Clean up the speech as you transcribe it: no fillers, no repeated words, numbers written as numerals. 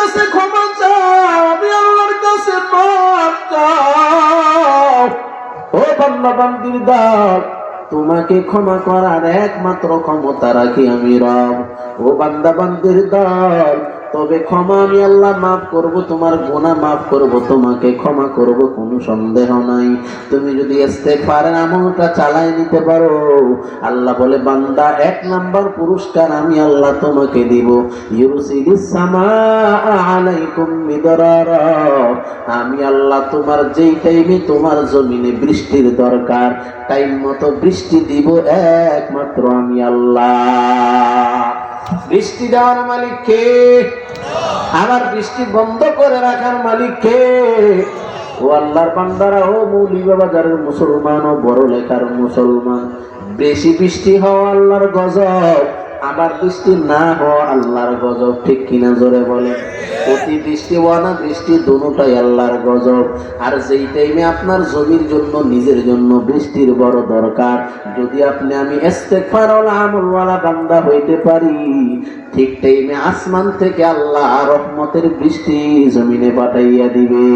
কাছে ক্ষমা চাও, আমি আল্লাহর কাছে মাফ চাও। ও বান্দা বান্দির দল, তোমাকে ক্ষমা করার একমাত্র ক্ষমতা রাখি আমি রব। ও বান্দা বান্দির দল, তবে ক্ষমা আমি আল্লাহ মাফ করব, তোমার গুনাহ মাফ করব, তোমাকে ক্ষমা করব, কোনো সন্দেহ নাই। তুমি যদি ইস্তেগফারের আমলটা চালাই নিতে পারো, আল্লাহ বলে বান্দা 1 নাম্বার পুরস্কার আমি আল্লাহ তোমাকে দিব। ইউরসিলিস সামাআ আলাইকুম মিদরারা, আমি আল্লাহ তোমার যেই টাইমে তোমার জমিনে বৃষ্টির দরকার টাইম মতো বৃষ্টি দিব একমাত্র আমি আল্লাহ। বৃষ্টি দেওয়ার মালিক কে? আবার বৃষ্টি বন্ধ করে রাখার মালিক কে? ও আল্লাহর বান্দারা, ও মৌলভীবাজারের মুসলমান ও বড় লেখার মুসলমান, বেশি বৃষ্টি হওয়া আল্লাহর গজব, আবার বৃষ্টি না হওয়া আল্লাহর গজব, ঠিক কিনা জোরে বলে? অতি বৃষ্টি ওয়ানা বৃষ্টি দুটোটাই আল্লাহর গজব। আর যেই টাইমে আপনার জমির জন্য নিজের জন্য বৃষ্টির বড় দরকার, যদি আপনি আমি ইস্তেগফার ওয়ালা আমল ওয়ালা বান্দা হইতে পারি, ঠিক টাইমে আসমান থেকে আল্লাহ রহমতের বৃষ্টি জমিনে পাঠাইয়া দিবে।